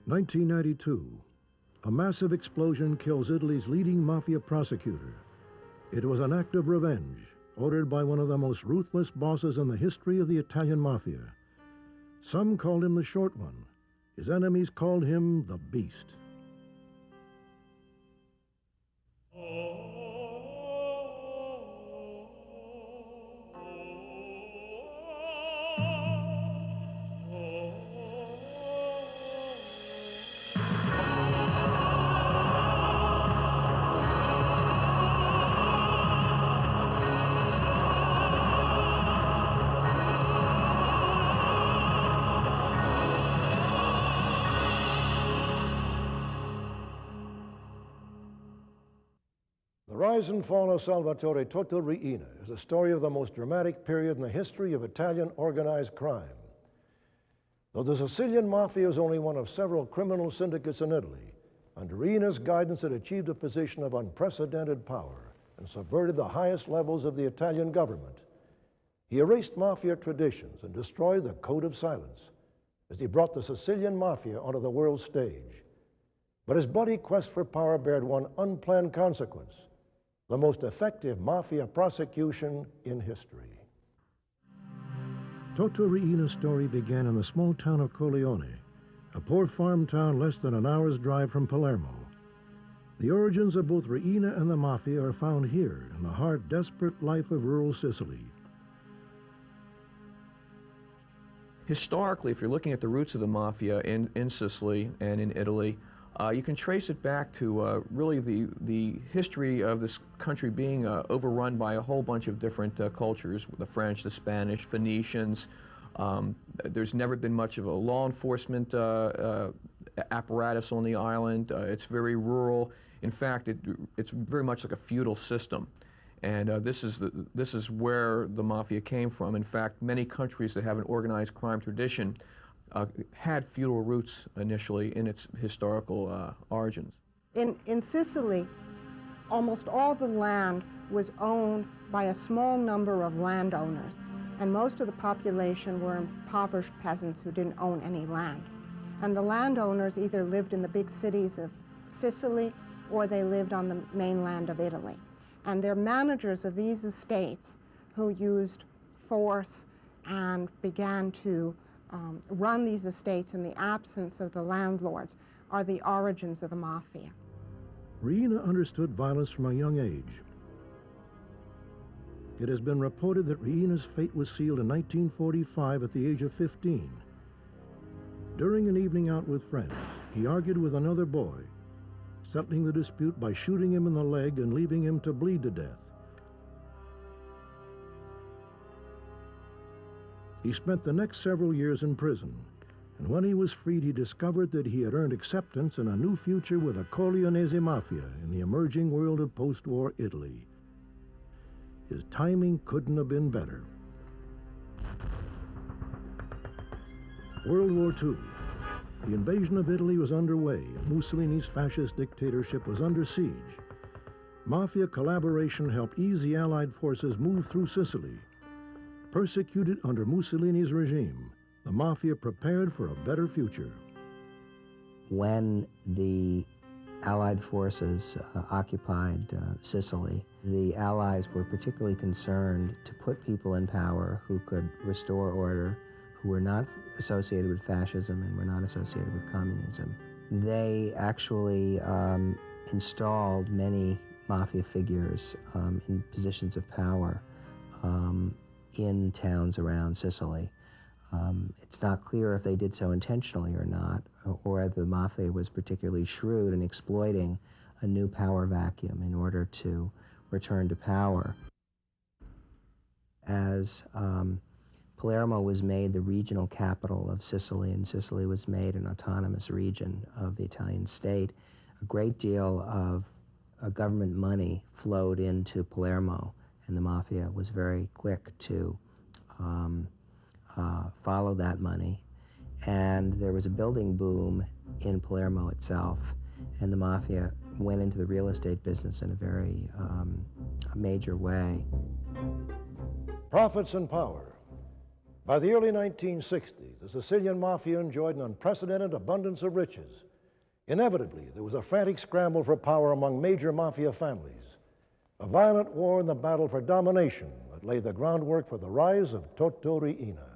1992. A massive explosion kills Italy's leading mafia prosecutor. It was an act of revenge, ordered by one of the most ruthless bosses in the history of the Italian mafia. Some called him the Short One. His enemies called him the Beast. The rise and fall of Salvatore Toto Riina is a story of the most dramatic period in the history of Italian organized crime. Though the Sicilian Mafia is only one of several criminal syndicates in Italy, under Riina's guidance it achieved a position of unprecedented power and subverted the highest levels of the Italian government. He erased mafia traditions and destroyed the code of silence as he brought the Sicilian Mafia onto the world stage. But his bloody quest for power bared one unplanned consequence: the most effective mafia prosecution in history. Toto Riina's story began in the small town of Corleone, a poor farm town less than an hour's drive from Palermo. The origins of both Riina and the Mafia are found here in the hard, desperate life of rural Sicily. Historically, if you're looking at the roots of the Mafia in Sicily and in Italy, you can trace it back to really the history of this country being overrun by a whole bunch of different cultures: the French, the Spanish, Phoenicians. There's never been much of a law enforcement apparatus on the island. It's very rural. In fact, it's very much like a feudal system. And this is where the Mafia came from. In fact, many countries that have an organized crime tradition had feudal roots initially in its historical origins. In Sicily, almost all the land was owned by a small number of landowners, and most of the population were impoverished peasants who didn't own any land. And the landowners either lived in the big cities of Sicily or they lived on the mainland of Italy. And they're managers of these estates who used force and began to run these estates in the absence of the landlords are the origins of the Mafia. Riina understood violence from a young age. It has been reported that Riina's fate was sealed in 1945 at the age of 15. During an evening out with friends, he argued with another boy, settling the dispute by shooting him in the leg and leaving him to bleed to death. He spent the next several years in prison, and when he was freed, he discovered that he had earned acceptance and a new future with the Corleonese Mafia in the emerging world of post-war Italy. His timing couldn't have been better. World War II. The invasion of Italy was underway, and Mussolini's fascist dictatorship was under siege. Mafia collaboration helped ease the Allied forces move through Sicily. Persecuted under Mussolini's regime, the Mafia prepared for a better future. When the Allied forces occupied Sicily, the Allies were particularly concerned to put people in power who could restore order, who were not associated with fascism and were not associated with communism. They actually installed many Mafia figures in positions of power in towns around Sicily. It's not clear if they did so intentionally or not, or whether the Mafia was particularly shrewd in exploiting a new power vacuum in order to return to power. As Palermo was made the regional capital of Sicily, and Sicily was made an autonomous region of the Italian state, a great deal of government money flowed into Palermo, and the Mafia was very quick to follow that money. And there was a building boom in Palermo itself, and the Mafia went into the real estate business in a very major way. Profits and power. By the early 1960s, the Sicilian Mafia enjoyed an unprecedented abundance of riches. Inevitably, there was a frantic scramble for power among major mafia families, a violent war in the battle for domination that laid the groundwork for the rise of Toto Riina.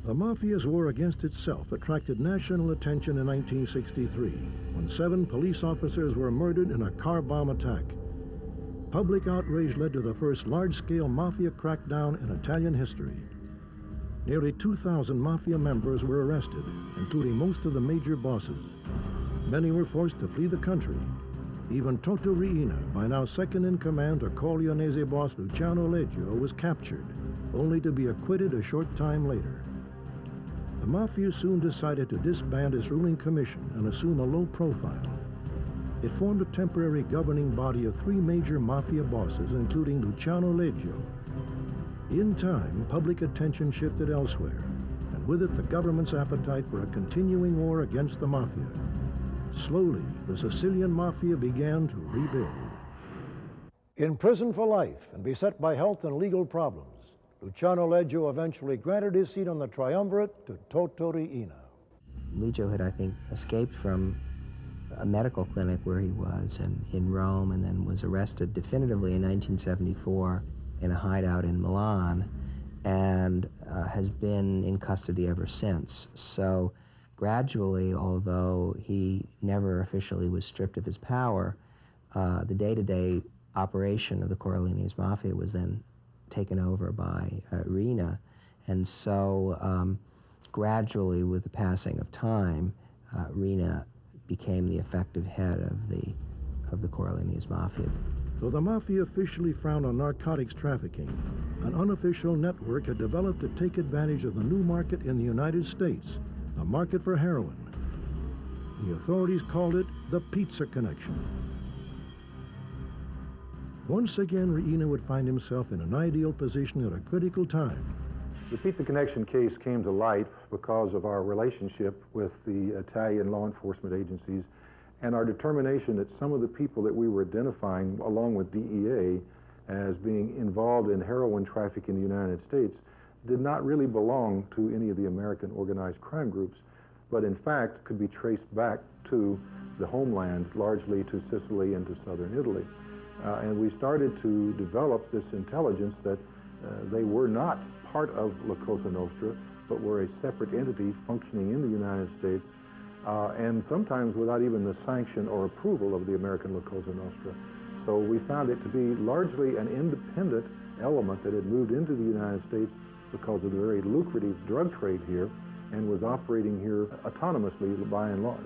The Mafia's war against itself attracted national attention in 1963, when 7 police officers were murdered in a car bomb attack. Public outrage led to the first large-scale Mafia crackdown in Italian history. Nearly 2,000 Mafia members were arrested, including most of the major bosses. Many were forced to flee the country. Even Toto Riina, by now second in command to Corleonese boss Luciano Leggio, was captured, only to be acquitted a short time later. The Mafia soon decided to disband its ruling commission and assume a low profile. It formed a temporary governing body of 3 major Mafia bosses, including Luciano Leggio. In time, public attention shifted elsewhere, and with it the government's appetite for a continuing war against the Mafia. Slowly, the Sicilian Mafia began to rebuild. In prison for life and beset by health and legal problems, Luciano Leggio eventually granted his seat on the triumvirate to Toto Riina. Leggio had, I think, escaped from a medical clinic where he was in Rome, and then was arrested definitively in 1974 in a hideout in Milan, and has been in custody ever since. So gradually, although he never officially was stripped of his power, the day-to-day operation of the Corleonese Mafia was then taken over by Riina. And so gradually, with the passing of time, Riina became the effective head of the Corleonese Mafia. Though the Mafia officially frowned on narcotics trafficking, an unofficial network had developed to take advantage of the new market in the United States, the market for heroin. The authorities called it the Pizza Connection. Once again, Riina would find himself in an ideal position at a critical time. The Pizza Connection case came to light because of our relationship with the Italian law enforcement agencies and our determination that some of the people that we were identifying, along with DEA, as being involved in heroin trafficking in the United States did not really belong to any of the American organized crime groups, but in fact could be traced back to the homeland, largely to Sicily and to southern Italy. And we started to develop this intelligence that they were not part of La Cosa Nostra, but were a separate entity functioning in the United States, and sometimes without even the sanction or approval of the American La Cosa Nostra. So we found it to be largely an independent element that had moved into the United States because of the very lucrative drug trade here and was operating here autonomously by and large.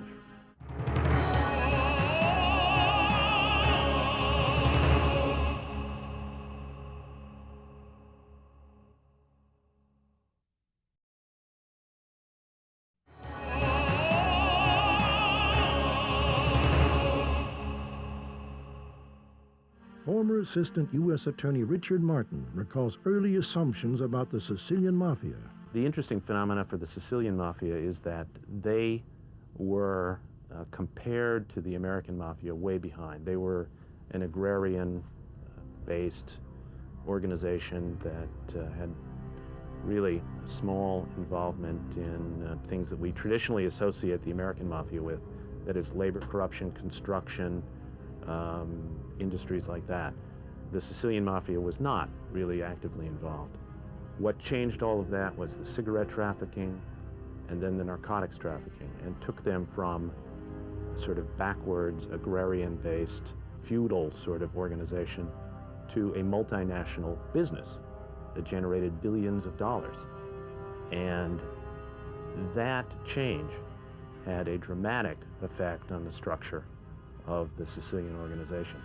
Former Assistant U.S. Attorney Richard Martin recalls early assumptions about the Sicilian Mafia. The interesting phenomena for the Sicilian Mafia is that they were, compared to the American Mafia, way behind. They were an agrarian-based organization that had really small involvement in things that we traditionally associate the American Mafia with, that is labor corruption, construction, industries like that. The Sicilian Mafia was not really actively involved. What changed all of that was the cigarette trafficking and then the narcotics trafficking, and took them from a sort of backwards, agrarian-based, feudal sort of organization to a multinational business that generated billions of dollars. And that change had a dramatic effect on the structure of the Sicilian organization.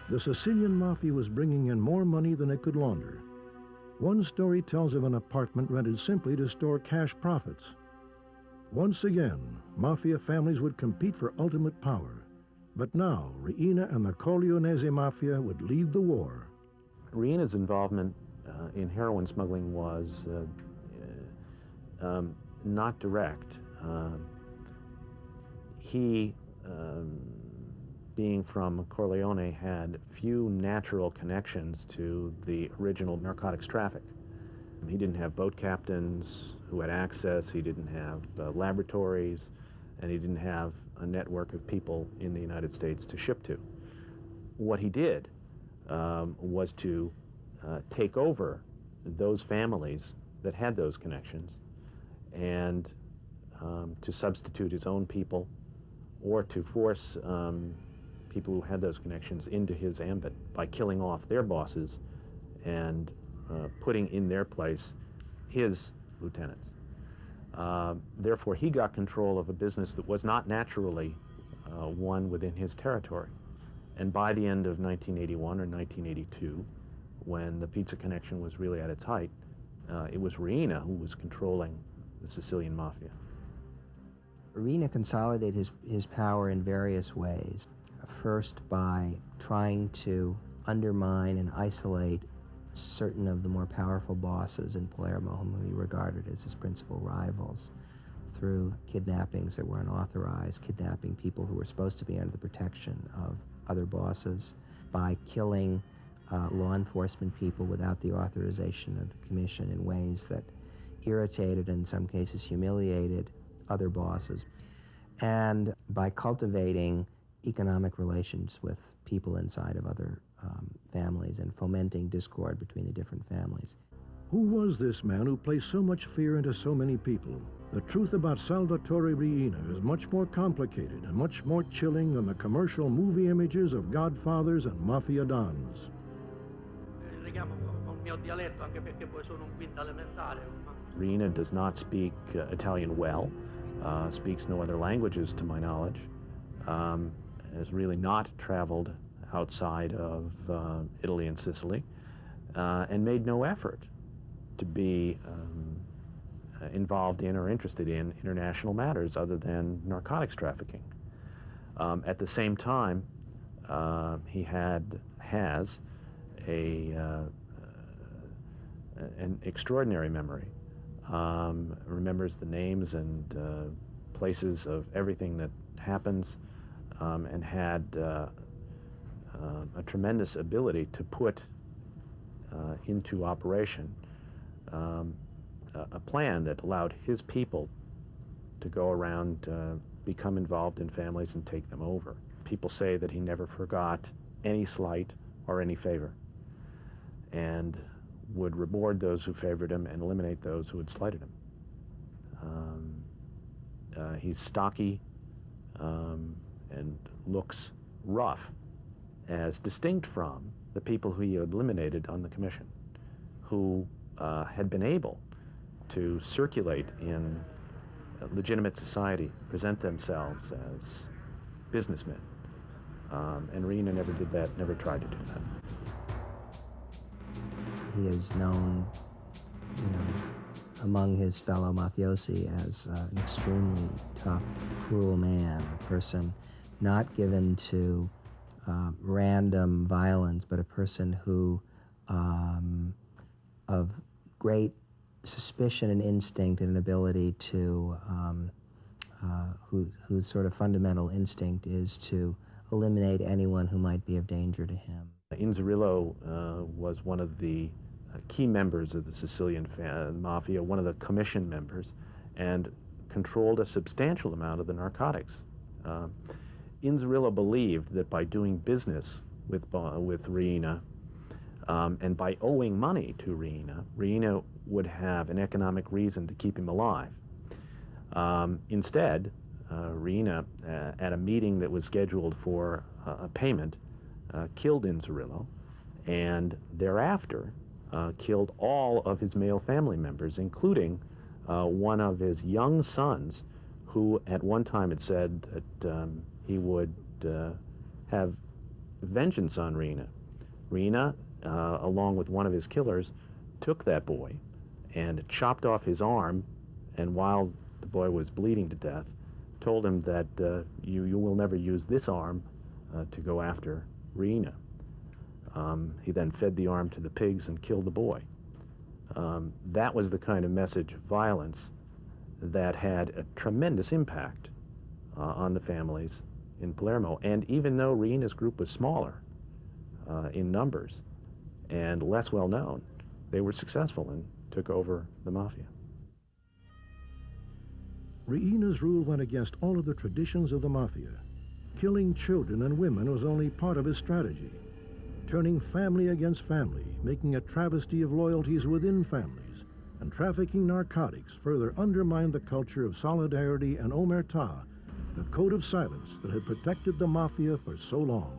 The Sicilian Mafia was bringing in more money than it could launder. One story tells of an apartment rented simply to store cash profits. Once again, Mafia families would compete for ultimate power. But now, Riina and the Corleonese Mafia would lead the war. Riina's involvement in heroin smuggling was not direct. He being from Corleone, had few natural connections to the original narcotics traffic. He didn't have boat captains who had access, he didn't have laboratories, and he didn't have a network of people in the United States to ship to. What he did was to take over those families that had those connections and to substitute his own people or to force people who had those connections into his ambit by killing off their bosses and putting in their place his lieutenants. Therefore, he got control of a business that was not naturally one within his territory. And by the end of 1981 or 1982, when the pizza connection was really at its height, it was Riina who was controlling the Sicilian Mafia. Riina consolidated his power in various ways. First, by trying to undermine and isolate certain of the more powerful bosses in Palermo, whom he regarded as his principal rivals, through kidnappings that were unauthorized, kidnapping people who were supposed to be under the protection of other bosses, by killing law enforcement people without the authorization of the commission in ways that irritated and in some cases humiliated other bosses, and by cultivating economic relations with people inside of other families and fomenting discord between the different families. Who was this man who placed so much fear into so many people? The truth about Salvatore Riina is much more complicated and much more chilling than the commercial movie images of godfathers and mafia dons. Riina does not speak Italian well, speaks no other languages to my knowledge, has really not traveled outside of Italy and Sicily, and made no effort to be involved in or interested in international matters other than narcotics trafficking. At the same time, he has an extraordinary memory, remembers the names and places of everything that happens, and had a tremendous ability to put into operation a plan that allowed his people to go around, become involved in families and take them over. People say that he never forgot any slight or any favor, and would reward those who favored him and eliminate those who had slighted him. He's stocky and looks rough, as distinct from the people who he eliminated on the commission, who had been able to circulate in legitimate society, present themselves as businessmen. And Riina never did that, never tried to do that. He is known, among his fellow mafiosi as an extremely tough, cruel man, a person not given to random violence, but a person who, of great suspicion and instinct and an ability to, whose sort of fundamental instinct is to eliminate anyone who might be of danger to him. Inzerillo was one of the key members of the Sicilian Mafia, one of the commission members, and controlled a substantial amount of the narcotics. Inzerillo believed that by doing business with Riina and by owing money to Riina would have an economic reason to keep him alive. Instead, Riina, at a meeting that was scheduled for a payment, killed Inzerillo, and thereafter killed all of his male family members, including one of his young sons, who at one time had said that he would have vengeance on Riina. Riina, along with one of his killers, took that boy and chopped off his arm, and while the boy was bleeding to death, told him that you will never use this arm to go after Riina. He then fed the arm to the pigs and killed the boy. That was the kind of message of violence that had a tremendous impact on the families in Palermo. And even though Riina's group was smaller in numbers and less well known, they were successful and took over the mafia. Riina's rule went against all of the traditions of the mafia. Killing children and women was only part of his strategy. Turning family against family, making a travesty of loyalties within families, and trafficking narcotics further undermined the culture of solidarity and omertà, the code of silence that had protected the mafia for so long.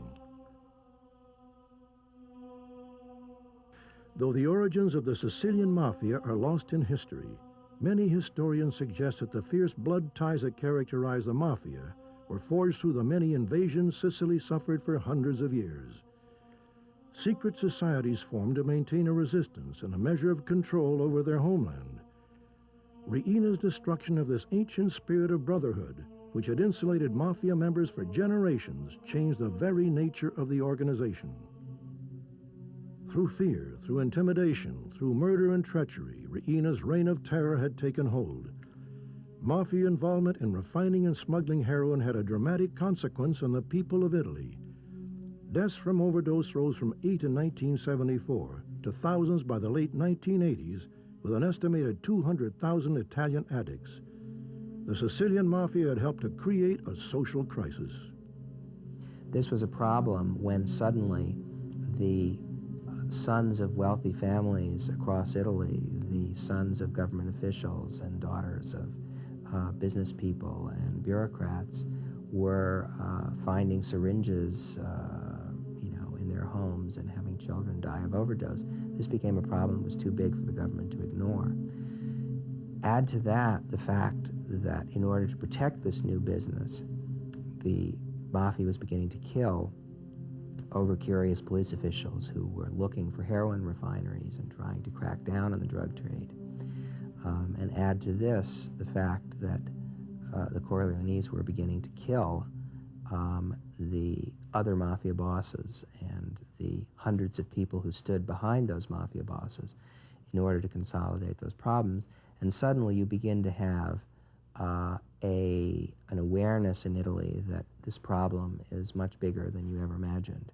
Though the origins of the Sicilian Mafia are lost in history, many historians suggest that the fierce blood ties that characterize the Mafia were forged through the many invasions Sicily suffered for hundreds of years. Secret societies formed to maintain a resistance and a measure of control over their homeland. Riina's destruction of this ancient spirit of brotherhood, which had insulated Mafia members for generations, changed the very nature of the organization. Through fear, through intimidation, through murder and treachery, Riina's reign of terror had taken hold. Mafia involvement in refining and smuggling heroin had a dramatic consequence on the people of Italy. Deaths from overdose rose from 8 in 1974 to thousands by the late 1980s, with an estimated 200,000 Italian addicts. The Sicilian Mafia had helped to create a social crisis. This was a problem when suddenly the sons of wealthy families across Italy, the sons of government officials and daughters of business people and bureaucrats, were finding syringes in their homes and having children die of overdose. This became a problem that was too big for the government to ignore. Add to that the fact that in order to protect this new business, the Mafia was beginning to kill over-curious police officials who were looking for heroin refineries and trying to crack down on the drug trade. And add to this the fact that the Corleones were beginning to kill the other Mafia bosses and the hundreds of people who stood behind those Mafia bosses in order to consolidate those problems. And suddenly you begin to have an awareness in Italy that this problem is much bigger than you ever imagined.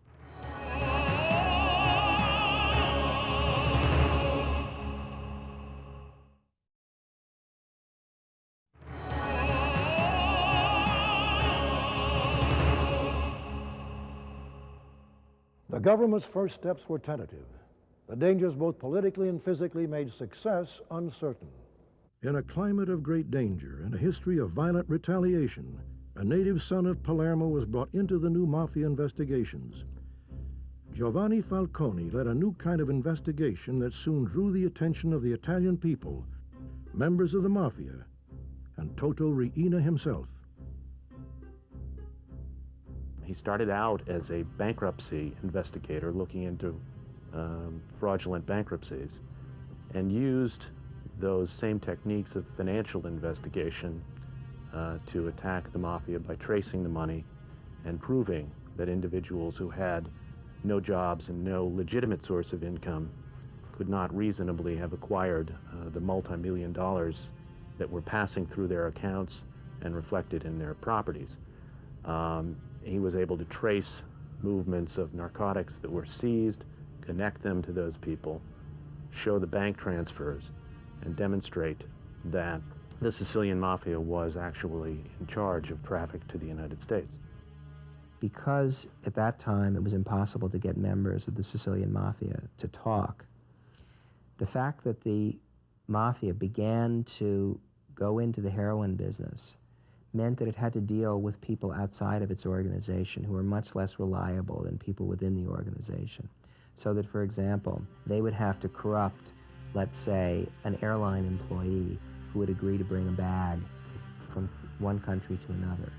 The government's first steps were tentative. The dangers both politically and physically made success uncertain. In a climate of great danger and a history of violent retaliation, a native son of Palermo was brought into the new Mafia investigations. Giovanni Falcone led a new kind of investigation that soon drew the attention of the Italian people, members of the Mafia, and Toto Riina himself. He started out as a bankruptcy investigator looking into fraudulent bankruptcies and used those same techniques of financial investigation to attack the Mafia by tracing the money and proving that individuals who had no jobs and no legitimate source of income could not reasonably have acquired the multi-million dollars that were passing through their accounts and reflected in their properties. He was able to trace movements of narcotics that were seized, connect them to those people, show the bank transfers, and demonstrate that the Sicilian Mafia was actually in charge of traffic to the United States. Because at that time it was impossible to get members of the Sicilian Mafia to talk, the fact that the Mafia began to go into the heroin business meant that it had to deal with people outside of its organization who were much less reliable than people within the organization. So that, for example, they would have to corrupt, let's say, an airline employee who would agree to bring a bag from one country to another.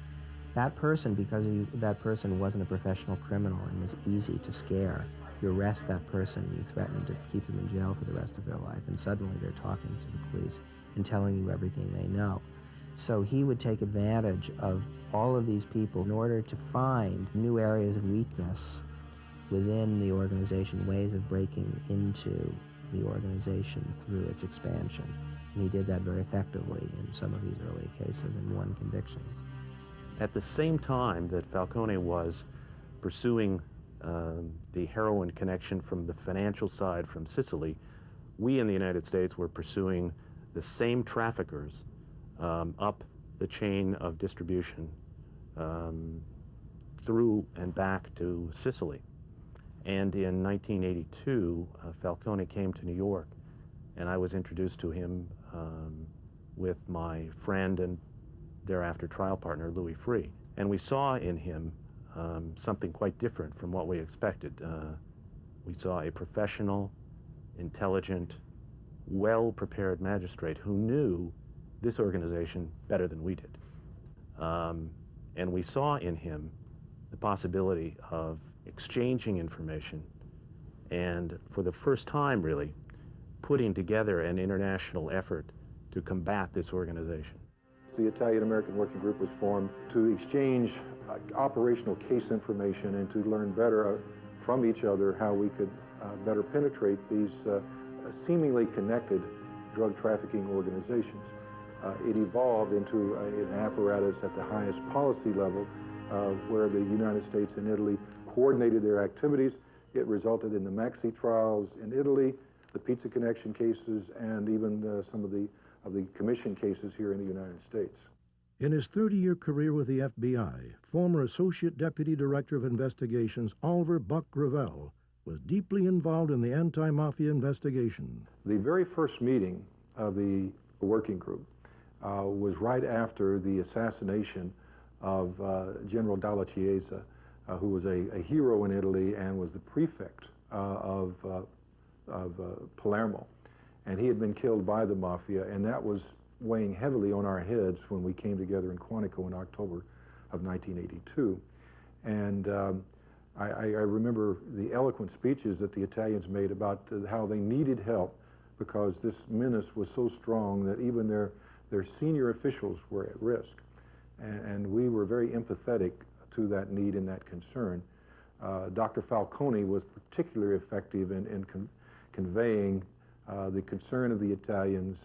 That person, because that person wasn't a professional criminal and was easy to scare, you arrest that person, you threaten to keep them in jail for the rest of their life, and suddenly they're talking to the police and telling you everything they know. So he would take advantage of all of these people in order to find new areas of weakness within the organization, ways of breaking into the organization through its expansion. And he did that very effectively in some of these early cases and won convictions. At the same time that Falcone was pursuing the heroin connection from the financial side from Sicily, we in the United States were pursuing the same traffickers up the chain of distribution through and back to Sicily. And in 1982, Falcone came to New York, and I was introduced to him with my friend and thereafter trial partner, Louis Free. And we saw in him something quite different from what we expected. We saw a professional, intelligent, well-prepared magistrate who knew this organization better than we did. And we saw in him the possibility of exchanging information and, for the first time really, putting together an international effort to combat this organization. The Italian-American Working Group was formed to exchange operational case information and to learn better from each other how we could better penetrate these seemingly connected drug trafficking organizations. It evolved into an apparatus at the highest policy level where the United States and Italy coordinated their activities. It resulted in the Maxi trials in Italy, the Pizza Connection cases, and even some of the commission cases here in the United States. In his 30-year career with the FBI, former Associate Deputy Director of Investigations Oliver Buck Gravel was deeply involved in the anti-mafia investigation. The very first meeting of the working group was right after the assassination of General Dalla Chiesa, who was a hero in Italy and was the prefect of Palermo. And he had been killed by the mafia, and that was weighing heavily on our heads when we came together in Quantico in October of 1982. And I remember the eloquent speeches that the Italians made about how they needed help because this menace was so strong that even their senior officials were at risk. And we were very empathetic to that need and that concern. Dr. Falcone was particularly effective in conveying the concern of the Italians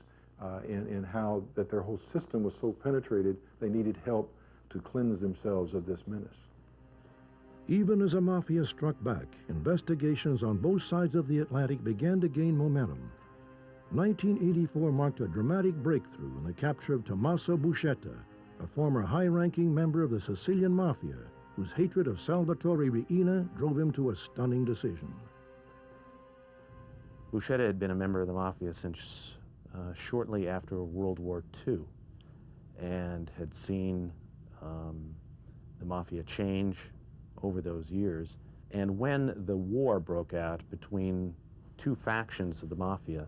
in how that their whole system was so penetrated, they needed help to cleanse themselves of this menace. Even as the mafia struck back, investigations on both sides of the Atlantic began to gain momentum. 1984 marked a dramatic breakthrough in the capture of Tommaso Buscetta, a former high-ranking member of the Sicilian Mafia, whose hatred of Salvatore Riina drove him to a stunning decision. Buscetta had been a member of the Mafia since shortly after World War II and had seen the Mafia change over those years. And when the war broke out between two factions of the Mafia,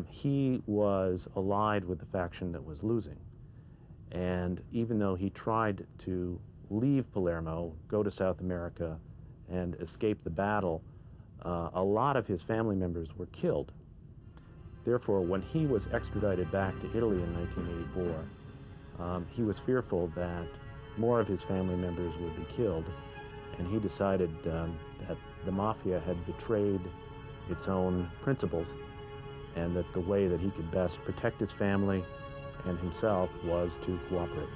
he was allied with the faction that was losing. And even though he tried to leave Palermo, go to South America, and escape the battle, a lot of his family members were killed. Therefore, when he was extradited back to Italy in 1984, he was fearful that more of his family members would be killed, and he decided that the Mafia had betrayed its own principles, and that the way that he could best protect his family and himself was to cooperate.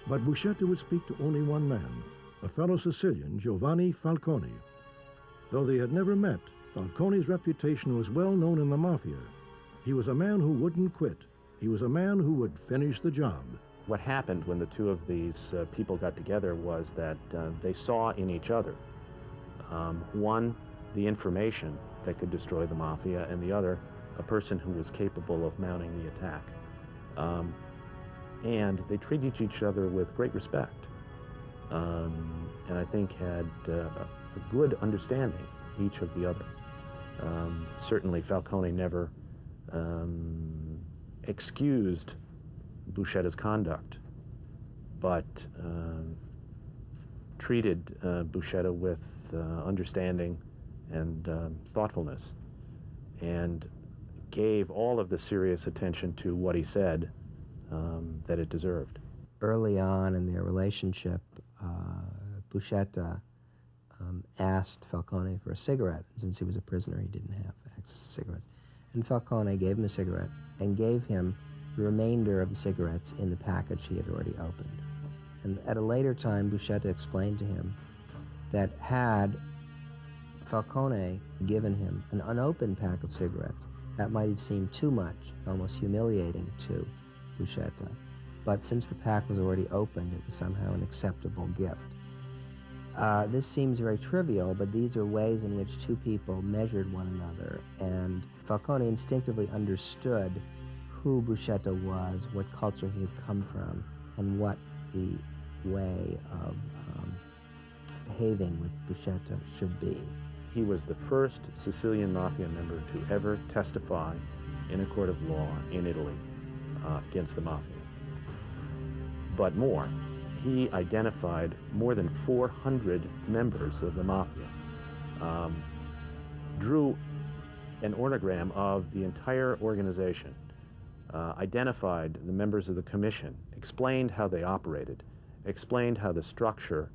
But Buscetta would speak to only one man, a fellow Sicilian, Giovanni Falcone. Though they had never met, Falcone's reputation was well known in the Mafia. He was a man who wouldn't quit. He was a man who would finish the job. What happened when the two of these people got together was that they saw in each other, one, the information that could destroy the Mafia, and the other, a person who was capable of mounting the attack. And they treated each other with great respect, and I think had a good understanding, each of the other. Certainly Falcone never excused Buscetta's conduct, but treated Buscetta with understanding and thoughtfulness, and gave all of the serious attention to what he said that it deserved. Early on in their relationship, Buscetta asked Falcone for a cigarette. Since he was a prisoner, he didn't have access to cigarettes. And Falcone gave him a cigarette and gave him the remainder of the cigarettes in the package he had already opened. And at a later time, Buscetta explained to him that had Falcone given him an unopened pack of cigarettes, that might have seemed too much and almost humiliating to Buscetta. But since the pack was already opened, it was somehow an acceptable gift. This seems very trivial, but these are ways in which two people measured one another, and Falcone instinctively understood who Buscetta was, what culture he had come from, and what the way of behaving with Buscetta should be. He was the first Sicilian Mafia member to ever testify in a court of law in Italy against the Mafia. But more, he identified more than 400 members of the Mafia, drew an ornogram of the entire organization, identified the members of the commission, explained how they operated, explained how the structure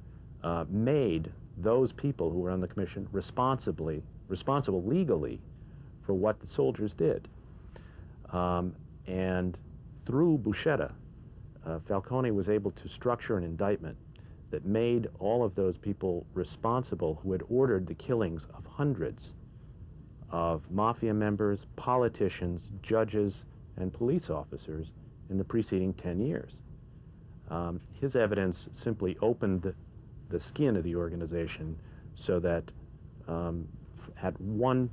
made those people who were on the commission responsible legally for what the soldiers did. And through Buscetta, Falcone was able to structure an indictment that made all of those people responsible who had ordered the killings of hundreds of Mafia members, politicians, judges, and police officers in the preceding 10 years. His evidence simply opened the skin of the organization so that at one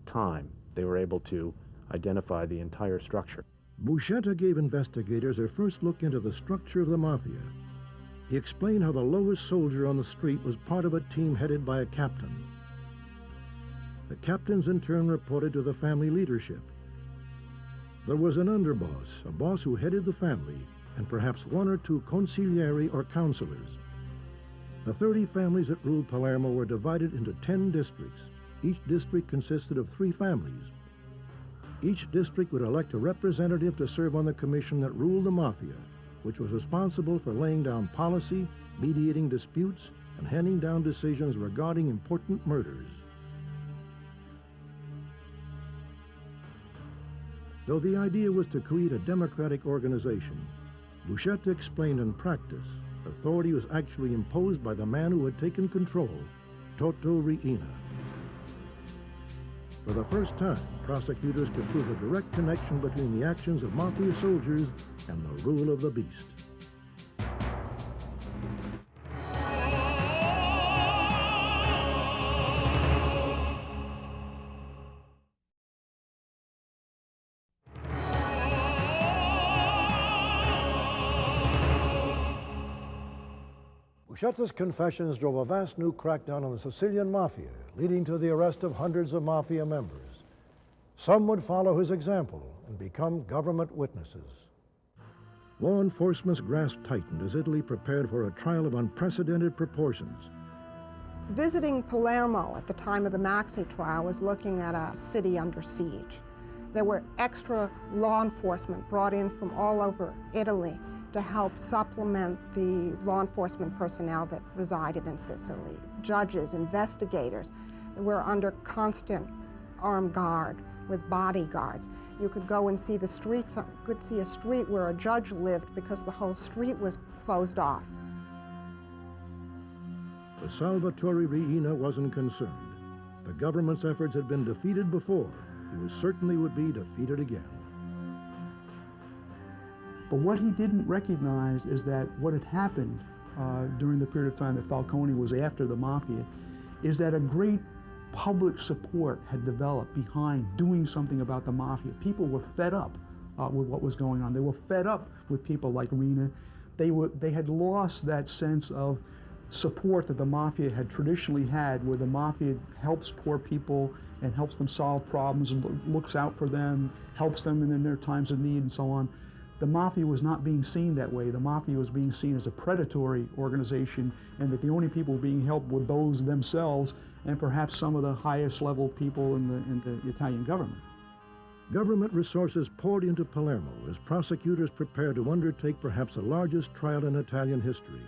time they were able to identify the entire structure. Buscetta gave investigators their first look into the structure of the Mafia. He explained how the lowest soldier on the street was part of a team headed by a captain. The captains in turn reported to the family leadership. There was an underboss, a boss who headed the family, and perhaps one or two consiglieri or counselors. The 30 families that ruled Palermo were divided into 10 districts. Each district consisted of 3 families. Each district would elect a representative to serve on the commission that ruled the Mafia, which was responsible for laying down policy, mediating disputes, and handing down decisions regarding important murders. Though the idea was to create a democratic organization, Buscetta explained in practice, authority was actually imposed by the man who had taken control, Toto Riina. For the first time, prosecutors could prove a direct connection between the actions of Mafia soldiers and the rule of the beast. Buscetta's confessions drove a vast new crackdown on the Sicilian Mafia, leading to the arrest of hundreds of Mafia members. Some would follow his example and become government witnesses. Law enforcement's grasp tightened as Italy prepared for a trial of unprecedented proportions. Visiting Palermo at the time of the Maxi trial was looking at a city under siege. There were extra law enforcement brought in from all over Italy to help supplement the law enforcement personnel that resided in Sicily. Judges, investigators were under constant armed guard with bodyguards. You could go and see the streets, you could see a street where a judge lived because the whole street was closed off. But Salvatore Riina wasn't concerned. The government's efforts had been defeated before. He certainly would be defeated again. But what he didn't recognize is that what had happened during the period of time that Falcone was after the Mafia is that a great public support had developed behind doing something about the Mafia. People were fed up with what was going on. They were fed up with people like Riina. They had lost that sense of support that the Mafia had traditionally had, where the Mafia helps poor people and helps them solve problems and looks out for them, helps them in their times of need and so on. The Mafia was not being seen that way. The Mafia was being seen as a predatory organization, and that the only people being helped were those themselves and perhaps some of the highest level people in the Italian government. Government resources poured into Palermo as prosecutors prepared to undertake perhaps the largest trial in Italian history.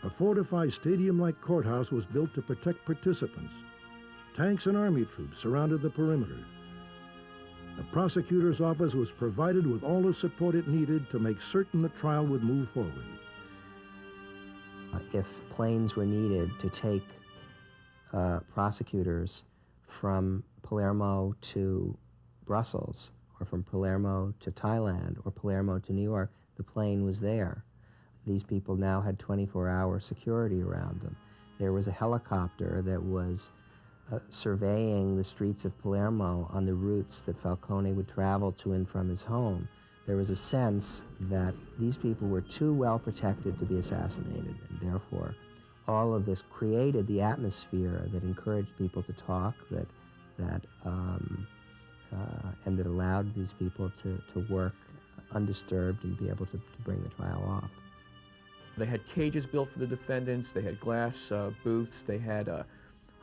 A fortified stadium-like courthouse was built to protect participants. Tanks and army troops surrounded the perimeter. The prosecutor's office was provided with all the support it needed to make certain the trial would move forward. If planes were needed to take prosecutors from Palermo to Brussels, or from Palermo to Thailand, or Palermo to New York, the plane was there. These people now had 24-hour security around them. There was a helicopter that was surveying the streets of Palermo on the routes that Falcone would travel to and from his home. There was a sense that these people were too well protected to be assassinated, and therefore all of this created the atmosphere that encouraged people to talk, and that allowed these people to work undisturbed and be able to bring the trial off. They had cages built for the defendants, they had glass booths, they had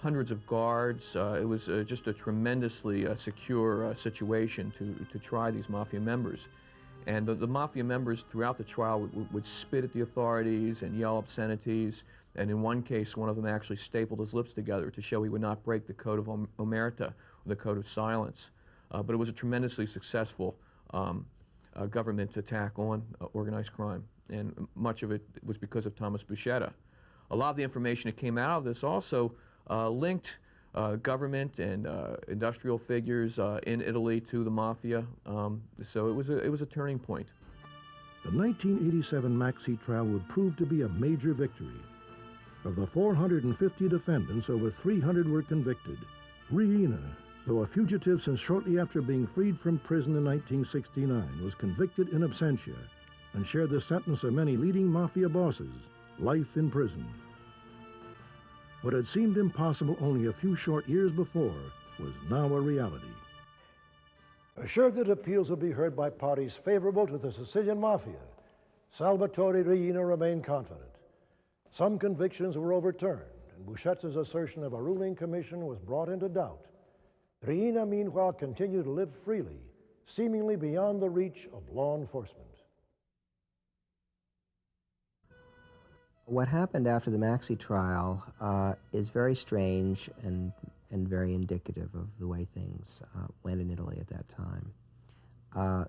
hundreds of guards. It was just a tremendously secure situation to try these mafia members. And the mafia members throughout the trial would spit at the authorities and yell obscenities. And in one case, one of them actually stapled his lips together to show he would not break the code of omerta, or the code of silence. But it was a tremendously successful government attack on organized crime. And much of it was because of Thomas Buscetta. A lot of the information that came out of this also linked government and industrial figures in Italy to the mafia. So it was a turning point. The 1987 Maxi trial would prove to be a major victory. Of the 450 defendants, over 300 were convicted. Riina, though a fugitive since shortly after being freed from prison in 1969, was convicted in absentia and shared the sentence of many leading mafia bosses, life in prison. What had seemed impossible only a few short years before was now a reality. Assured that appeals would be heard by parties favorable to the Sicilian Mafia, Salvatore Riina remained confident. Some convictions were overturned, and Buscetta's assertion of a ruling commission was brought into doubt. Riina, meanwhile, continued to live freely, seemingly beyond the reach of law enforcement. What happened after the Maxi trial is very strange and very indicative of the way things went in Italy at that time.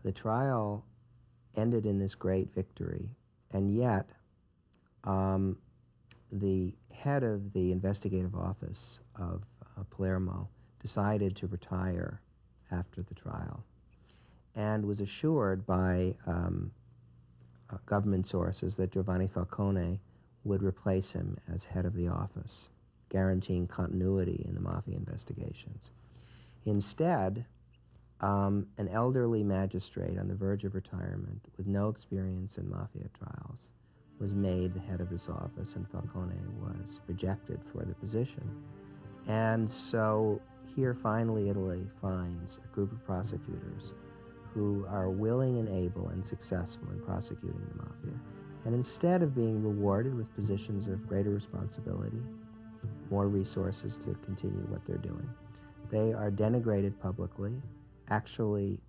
The trial ended in this great victory, and yet the head of the investigative office of Palermo decided to retire after the trial and was assured by government sources that Giovanni Falcone would replace him as head of the office, guaranteeing continuity in the mafia investigations. Instead, an elderly magistrate on the verge of retirement with no experience in mafia trials was made the head of this office, and Falcone was rejected for the position. And so here finally Italy finds a group of prosecutors who are willing and able and successful in prosecuting the mafia. And instead of being rewarded with positions of greater responsibility, more resources to continue what they're doing, they are denigrated publicly, actually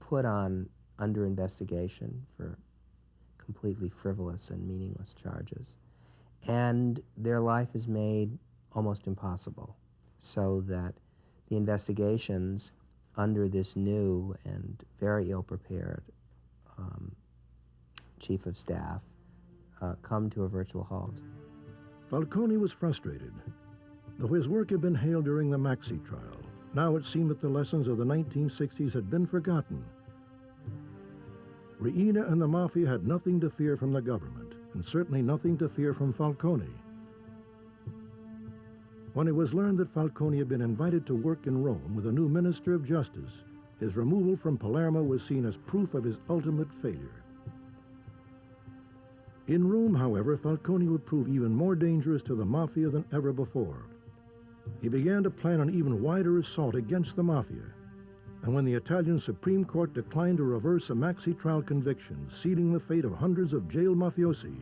put under investigation for completely frivolous and meaningless charges. And their life is made almost impossible, so that the investigations under this new and very ill-prepared chief of staff come to a virtual halt. Falcone was frustrated. Though his work had been hailed during the Maxi trial, now it seemed that the lessons of the 1960s had been forgotten. Riina and the Mafia had nothing to fear from the government, and certainly nothing to fear from Falcone. When it was learned that Falcone had been invited to work in Rome with a new Minister of Justice, his removal from Palermo was seen as proof of his ultimate failure. In Rome, however, Falcone would prove even more dangerous to the Mafia than ever before. He began to plan an even wider assault against the Mafia, and when the Italian Supreme Court declined to reverse a Maxi trial conviction, sealing the fate of hundreds of jailed mafiosi,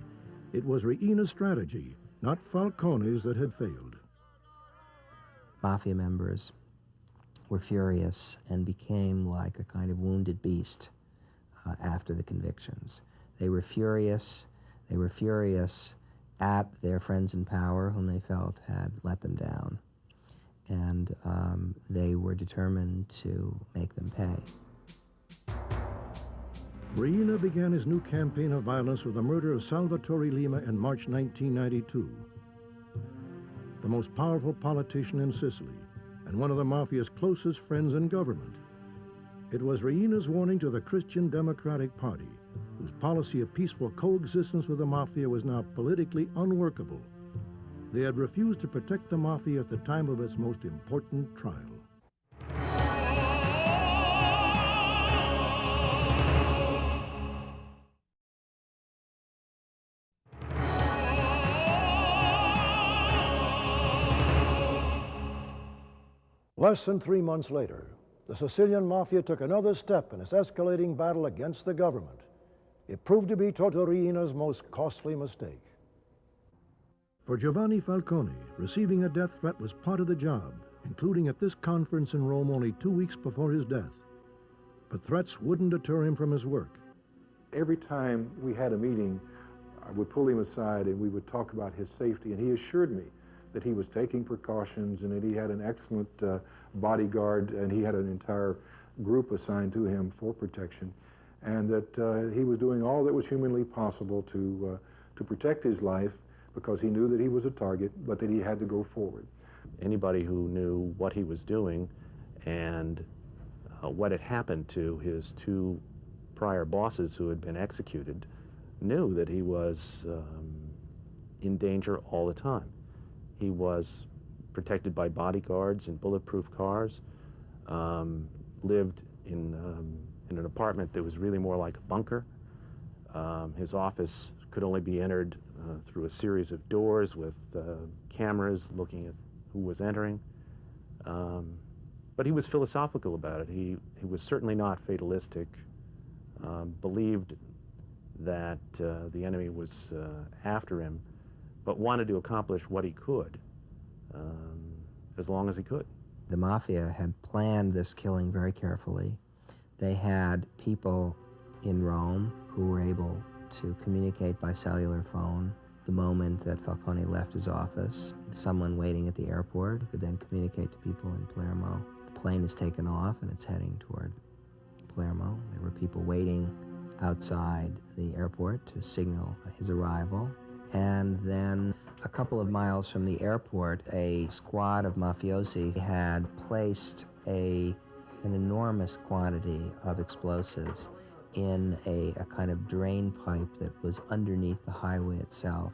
it was Riina's strategy, not Falcone's, that had failed. Mafia members were furious and became like a kind of wounded beast after the convictions. They were furious at their friends in power whom they felt had let them down. And they were determined to make them pay. Riina began his new campaign of violence with the murder of Salvatore Lima in March 1992. The most powerful politician in Sicily and one of the Mafia's closest friends in government. It was Riina's warning to the Christian Democratic Party, whose policy of peaceful coexistence with the Mafia was now politically unworkable. They had refused to protect the Mafia at the time of its most important trial. Less than 3 months later, the Sicilian Mafia took another step in its escalating battle against the government. It proved to be Toto Riina's most costly mistake. For Giovanni Falcone, receiving a death threat was part of the job, including at this conference in Rome only 2 weeks before his death. But threats wouldn't deter him from his work. Every time we had a meeting, I would pull him aside and we would talk about his safety, and he assured me that he was taking precautions and that he had an excellent bodyguard, and he had an entire group assigned to him for protection, and that he was doing all that was humanly possible to protect his life, because he knew that he was a target, but that he had to go forward. Anybody who knew what he was doing and what had happened to his 2 prior bosses who had been executed knew that he was in danger all the time. He was protected by bodyguards and bulletproof cars, lived in an apartment that was really more like a bunker. His office could only be entered through a series of doors with cameras looking at who was entering. But he was philosophical about it. He was certainly not fatalistic, believed that the enemy was after him, but wanted to accomplish what he could, as long as he could. The Mafia had planned this killing very carefully. They had people in Rome who were able to communicate by cellular phone the moment that Falcone left his office. Someone waiting at the airport could then communicate to people in Palermo. The plane is taken off and it's heading toward Palermo. There were people waiting outside the airport to signal his arrival. And then a couple of miles from the airport, a squad of mafiosi had placed an enormous quantity of explosives in a kind of drain pipe that was underneath the highway itself,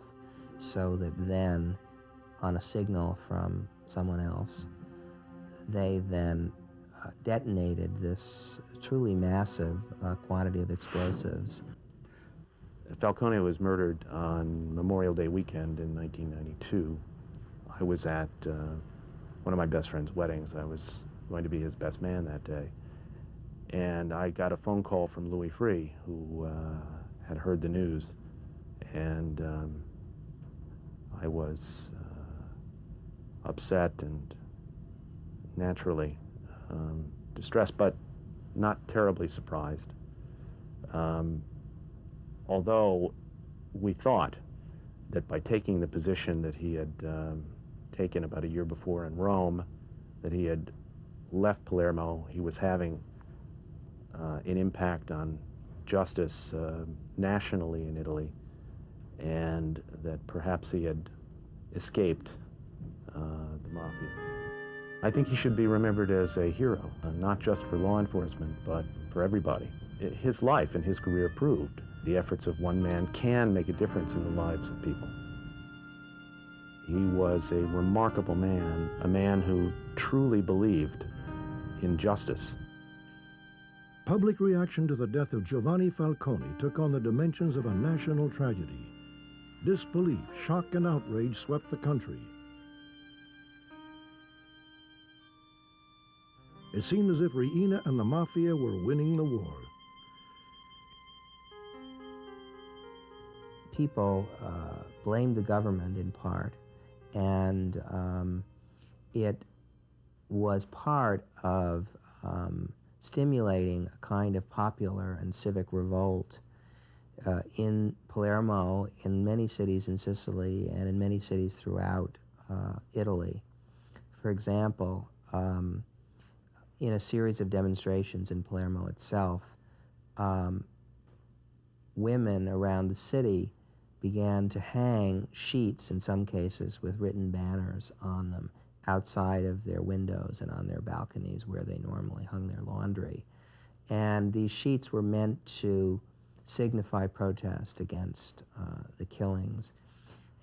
so that then, on a signal from someone else, they then detonated this truly massive quantity of explosives. Falcone was murdered on Memorial Day weekend in 1992. I was at one of my best friend's weddings. I was going to be his best man that day. And I got a phone call from Louis Free, who had heard the news. And I was upset and naturally distressed, but not terribly surprised. Although we thought that by taking the position that he had taken about a year before in Rome, that he had left Palermo, he was having an impact on justice nationally in Italy, and that perhaps he had escaped the Mafia. I think he should be remembered as a hero, not just for law enforcement, but for everybody. His life and his career proved the efforts of one man can make a difference in the lives of people. He was a remarkable man, a man who truly believed in justice. Public reaction to the death of Giovanni Falcone took on the dimensions of a national tragedy. Disbelief, shock, and outrage swept the country. It seemed as if Riina and the Mafia were winning the war. People blamed the government in part, and it was part of stimulating a kind of popular and civic revolt in Palermo, in many cities in Sicily, and in many cities throughout Italy. For example, in a series of demonstrations in Palermo itself, women around the city began to hang sheets, in some cases with written banners on them, outside of their windows and on their balconies where they normally hung their laundry. And these sheets were meant to signify protest against the killings.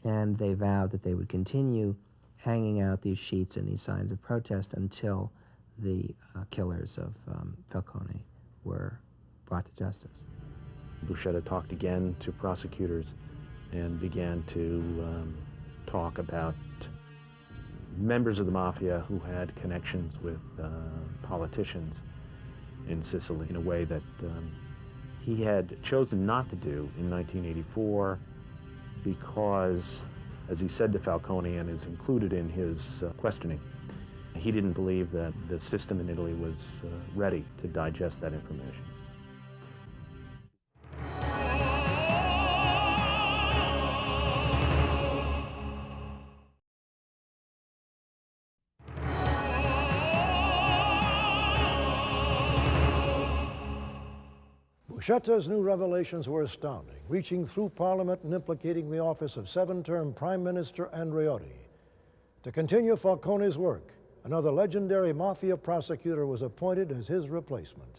And they vowed that they would continue hanging out these sheets and these signs of protest until the killers of Falcone were brought to justice. Buscetta talked again to prosecutors and began to talk about members of the mafia who had connections with politicians in Sicily in a way that he had chosen not to do in 1984 because, as he said to Falcone and is included in his questioning, he didn't believe that the system in Italy was ready to digest that information. Buscetta's new revelations were astounding, reaching through Parliament and implicating the office of seven-term Prime Minister Andreotti. To continue Falcone's work, another legendary mafia prosecutor was appointed as his replacement.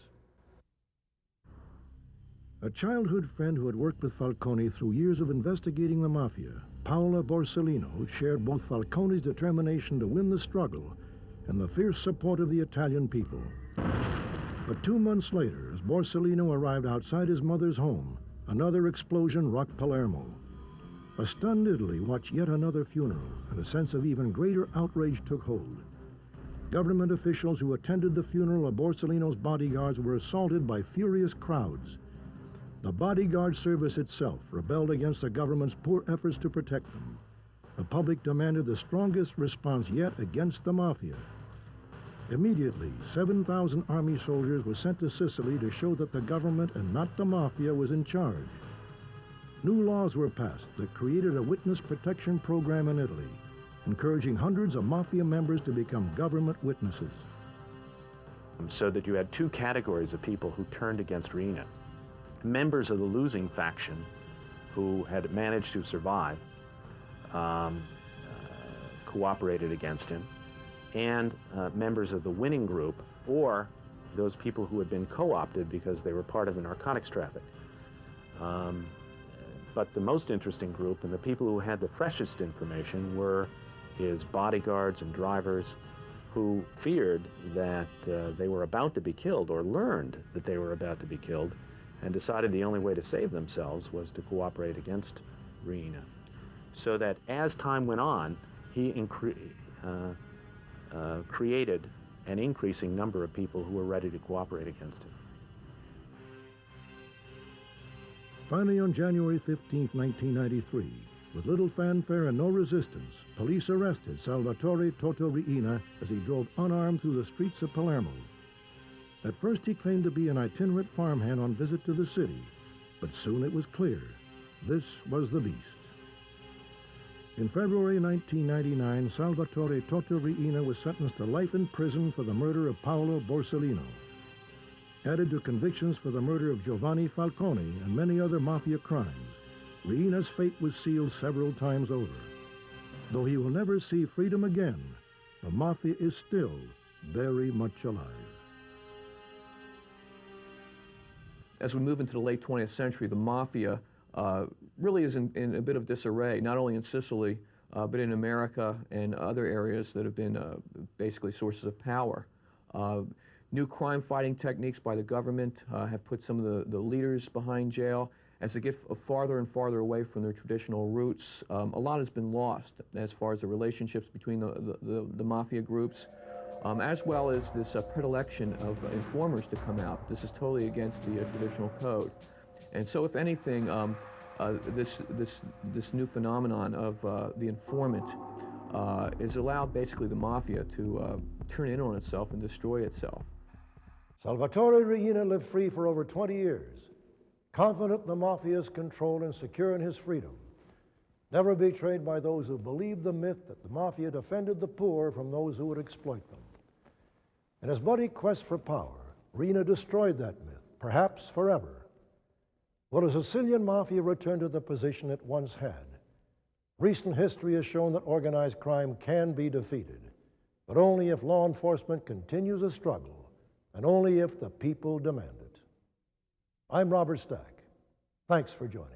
A childhood friend who had worked with Falcone through years of investigating the mafia, Paola Borsellino, shared both Falcone's determination to win the struggle and the fierce support of the Italian people. But 2 months later, as Borsellino arrived outside his mother's home, another explosion rocked Palermo. A stunned Italy watched yet another funeral, and a sense of even greater outrage took hold. Government officials who attended the funeral of Borsellino's bodyguards were assaulted by furious crowds. The bodyguard service itself rebelled against the government's poor efforts to protect them. The public demanded the strongest response yet against the mafia. Immediately, 7,000 army soldiers were sent to Sicily to show that the government and not the mafia was in charge. New laws were passed that created a witness protection program in Italy, encouraging hundreds of mafia members to become government witnesses. So that you had 2 categories of people who turned against Riina. Members of the losing faction who had managed to survive cooperated against him, and members of the winning group, or those people who had been co-opted because they were part of the narcotics traffic. But the most interesting group, and the people who had the freshest information, were his bodyguards and drivers who feared that they were about to be killed, or learned that they were about to be killed, and decided the only way to save themselves was to cooperate against Riina. So that as time went on, he created an increasing number of people who were ready to cooperate against him. Finally, on January 15, 1993, with little fanfare and no resistance, police arrested Salvatore Toto Riina as he drove unarmed through the streets of Palermo. At first, he claimed to be an itinerant farmhand on visit to the city, but soon it was clear this was the beast. In February 1999, Salvatore Toto Riina was sentenced to life in prison for the murder of Paolo Borsellino. Added to convictions for the murder of Giovanni Falcone and many other mafia crimes, Riina's fate was sealed several times over. Though he will never see freedom again, the mafia is still very much alive. As we move into the late 20th century, the mafia really is in a bit of disarray, not only in Sicily, but in America and other areas that have been basically sources of power. New crime-fighting techniques by the government have put some of the leaders behind jail. As they get farther and farther away from their traditional roots, a lot has been lost as far as the relationships between the mafia groups, as well as this predilection of informers to come out. This is totally against the traditional code. And so, if anything, this new phenomenon of the informant has allowed basically the mafia to turn in on itself and destroy itself. Salvatore Riina lived free for over 20 years, confident in the mafia's control and secure in his freedom, never betrayed by those who believed the myth that the mafia defended the poor from those who would exploit them. In his bloody quest for power, Riina destroyed that myth, perhaps forever. Will the Sicilian Mafia return to the position it once had? Recent history has shown that organized crime can be defeated, but only if law enforcement continues a struggle and only if the people demand it. I'm Robert Stack. Thanks for joining.